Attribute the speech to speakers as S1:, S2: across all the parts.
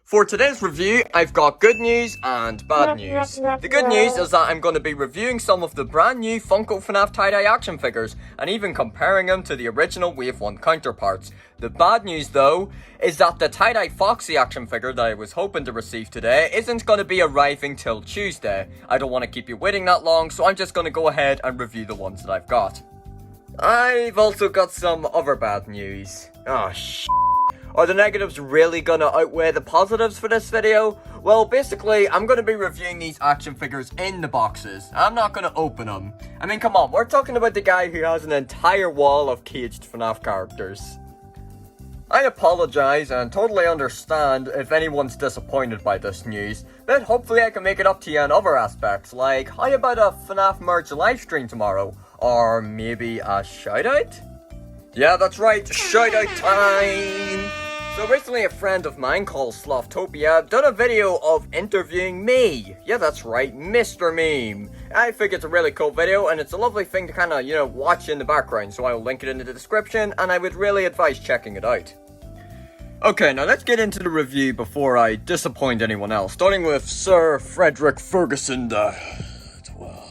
S1: For today's review, I've got good news and bad news. The good news is that I'm going to be reviewing some of the brand new Funko FNAF tie-dye action figures, and even comparing them to the original Wave 1 counterparts. The bad news though, is that the tie-dye Foxy action figure that I was hoping to receive today isn't going to be arriving till Tuesday. I don't want to keep you waiting that long, so I'm just going to go ahead and review the ones that I've got. I've also got some other bad news. Oh Are the negatives really gonna outweigh the positives for this video? Well, basically, I'm gonna be reviewing these action figures in the boxes. I'm not gonna open them. I mean, come on, we're talking about the guy who has an entire wall of caged FNAF characters. I apologize and totally understand if anyone's disappointed by this news, but hopefully I can make it up to you in other aspects, like how about a FNAF merch livestream tomorrow? Or maybe a shoutout? Yeah, that's right, shoutout time! So recently a friend of mine called Sloftopia done a video of interviewing me. Yeah, that's right, Mr. Meme. I think it's a really cool video and it's a lovely thing to kind of, watch in the background. So I'll link it in the description and I would really advise checking it out. Okay, now let's get into the review before I disappoint anyone else. Starting with Sir Frederick Ferguson the 12.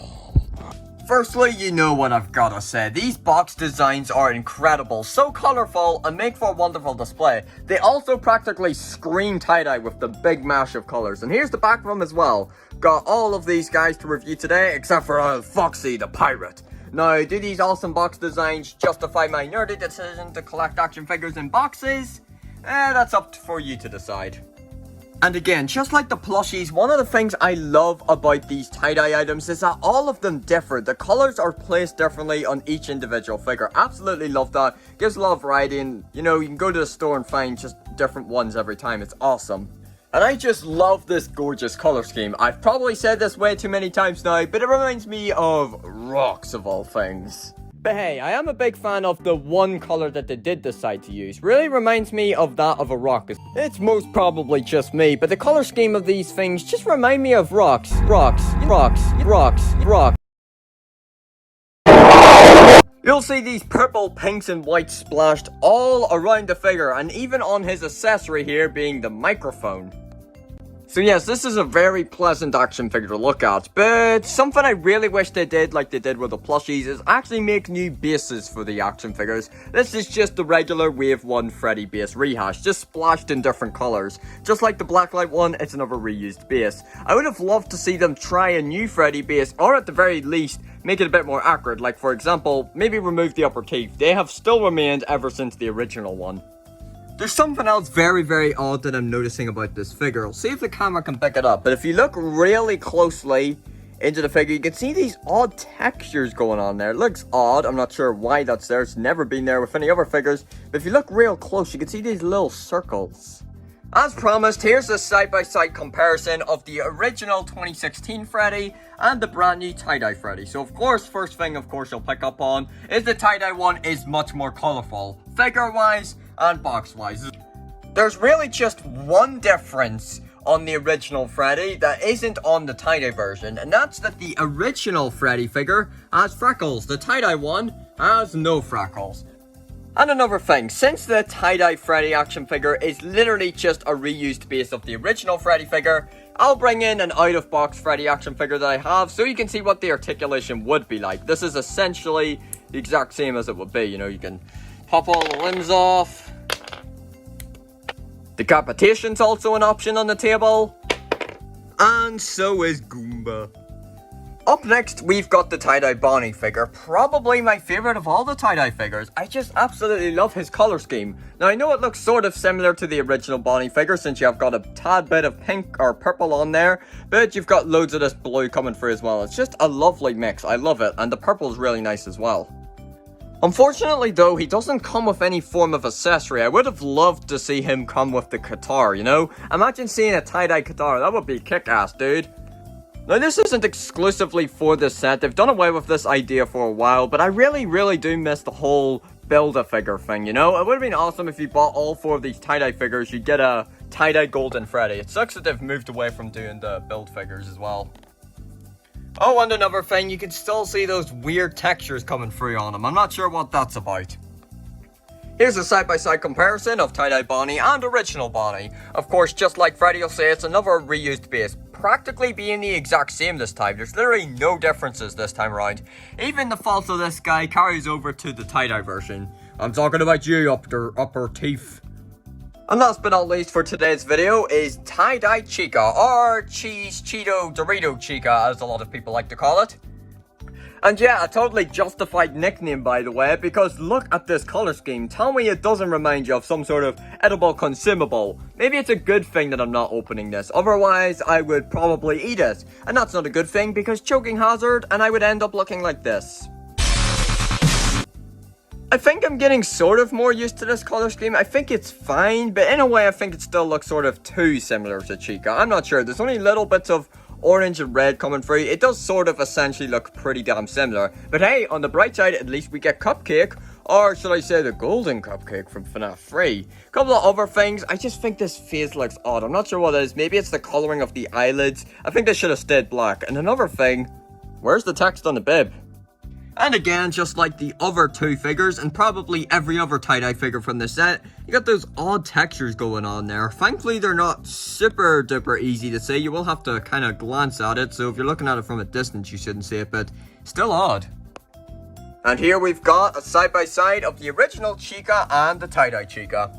S1: Firstly, you know what I've gotta say. These box designs are incredible, so colourful, and make for a wonderful display. They also practically scream tie-dye with the big mash of colours. And here's the back of them as well. Got all of these guys to review today, except for Foxy the Pirate. Now, do these awesome box designs justify my nerdy decision to collect action figures in boxes? That's up for you to decide. And again, just like the plushies, one of the things I love about these tie-dye items is that all of them differ. The colours are placed differently on each individual figure. Absolutely love that. Gives a lot of variety and, you can go to the store and find just different ones every time. It's awesome. And I just love this gorgeous colour scheme. I've probably said this way too many times now, but it reminds me of rocks of all things. But hey, I am a big fan of the one colour that they did decide to use. Really reminds me of that of a rock. It's most probably just me, but the colour scheme of these things just remind me of rocks. Rocks. You'll see these purple, pinks and whites splashed all around the figure, and even on his accessory here being the microphone. So yes, this is a very pleasant action figure to look at, but something I really wish they did, like they did with the plushies, is actually make new bases for the action figures. This is just the regular Wave 1 Freddy base rehash, just splashed in different colours. Just like the blacklight one, it's another reused base. I would have loved to see them try a new Freddy base, or at the very least, make it a bit more accurate, like for example, maybe remove the upper teeth. They have still remained ever since the original one. There's something else very, very odd that I'm noticing about this figure. I'll see if the camera can pick it up. But if you look really closely into the figure, you can see these odd textures going on there. It looks odd. I'm not sure why that's there. It's never been there with any other figures. But if you look real close, you can see these little circles. As promised, here's a side-by-side comparison of the original 2016 Freddy and the brand new tie-dye Freddy. So of course, first thing you'll pick up on is the tie-dye one is much more colourful, figure-wise and box-wise. There's really just one difference on the original Freddy that isn't on the tie-dye version, and that's that the original Freddy figure has freckles. The tie-dye one has no freckles. And another thing, since the tie-dye Freddy action figure is literally just a reused base of the original Freddy figure, I'll bring in an out-of-box Freddy action figure that I have so you can see what the articulation would be like. This is essentially the exact same as it would be, you can pop all the limbs off. Decapitation's also an option on the table. And so is Goomba. Up next, we've got the tie-dye Bonnie figure, probably my favourite of all the tie-dye figures. I just absolutely love his colour scheme. Now, I know it looks sort of similar to the original Bonnie figure since you have got a tad bit of pink or purple on there, but you've got loads of this blue coming through as well. It's just a lovely mix. I love it, and the purple is really nice as well. Unfortunately though, he doesn't come with any form of accessory. I would have loved to see him come with the guitar, Imagine seeing a tie-dye guitar, that would be kick-ass, dude. Now this isn't exclusively for this set, they've done away with this idea for a while, but I really do miss the whole build-a-figure thing, It would have been awesome if you bought all 4 of these tie-dye figures, you'd get a tie-dye Golden Freddy. It sucks that they've moved away from doing the build figures as well. Oh, and another thing, you can still see those weird textures coming through on them. I'm not sure what that's about. Here's a side-by-side comparison of tie-dye Bonnie and original Bonnie. Of course, just like Freddy will say, it's another reused base, practically being the exact same this time. There's literally no differences this time around. Even the fault of this guy carries over to the tie-dye version. I'm talking about you, upper teeth. And last but not least for today's video is tie-dye Chica, or Cheeto Dorito Chica, as a lot of people like to call it. And yeah, a totally justified nickname, by the way, because look at this color scheme. Tell me it doesn't remind you of some sort of edible consumable. Maybe it's a good thing that I'm not opening this, otherwise I would probably eat it. And that's not a good thing because choking hazard, and I would end up looking like this. I think I'm getting sort of more used to this color scheme. I think it's fine, but in a way I think it still looks sort of too similar to Chica. I'm not sure, there's only little bits of orange and red coming through. It does sort of essentially look pretty damn similar. But hey, on the bright side, at least we get Cupcake, or should I say the golden cupcake from FNAF 3. A couple of other things, I just think this face looks odd. I'm not sure what it is. Maybe it's the coloring of the eyelids. I think they should have stayed black. And another thing, where's the text on the bib? And again, just like the other two figures, and probably every other tie-dye figure from this set, you got those odd textures going on there. Thankfully, they're not super duper easy to see. You will have to kind of glance at it, so if you're looking at it from a distance, you shouldn't see it, but still odd. And here we've got a side-by-side of the original Chica and the tie-dye Chica.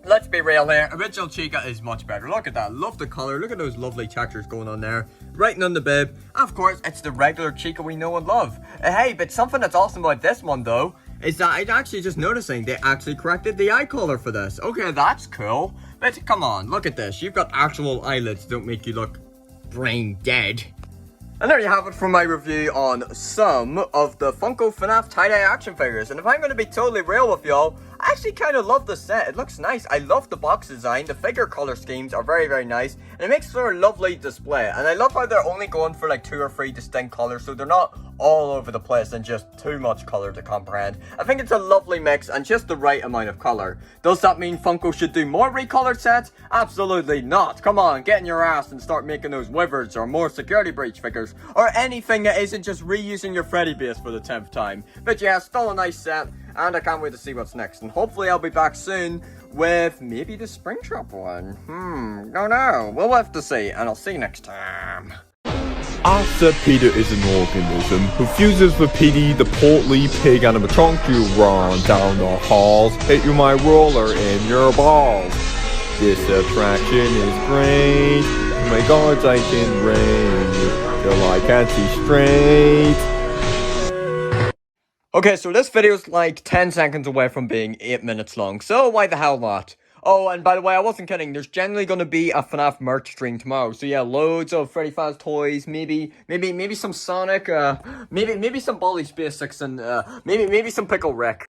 S1: Let's be real here, original Chica is much better. Look at that, love the color, look at those lovely textures going on there. Writing on the bib, and of course, it's the regular Chica we know and love. Hey, but something that's awesome about this one though, is that I'm actually just noticing they actually corrected the eye color for this. Okay, that's cool, but come on, look at this. You've got actual eyelids, don't make you look brain dead. And there you have it for my review on some of the Funko FNAF tie-dye action figures. And if I'm going to be totally real with y'all, I actually kind of love the set. It looks nice. I love the box design. The figure color schemes are very, very nice. And it makes for a lovely display. And I love how they're only going for like 2 or 3 distinct colors. So they're not all over the place and just too much color to comprehend. I think it's a lovely mix and just the right amount of color. Does that mean Funko should do more recolored sets? Absolutely not. Come on, get in your ass and start making those Withereds or more security breach figures. Or anything that isn't just reusing your Freddy base for the 10th time. But yeah, still a nice set. And I can't wait to see what's next. And hopefully I'll be back soon with maybe the Springtrap one. Don't know. We'll have to see. And I'll see you next time.
S2: I said Peter is an organism who fuses with Petey, the portly pig animatronic. You run down the halls, hit you my roller in your balls. This attraction is great. My guards I can rave till I can't see straight.
S1: Okay, so this video is like 10 seconds away from being 8 minutes long, so why the hell not? Oh, and by the way, I wasn't kidding, there's generally going to be a FNAF merch stream tomorrow, so yeah, loads of Freddy Faz toys, maybe some Sonic, maybe some Bolly's Basics, and maybe some Pickle Rick.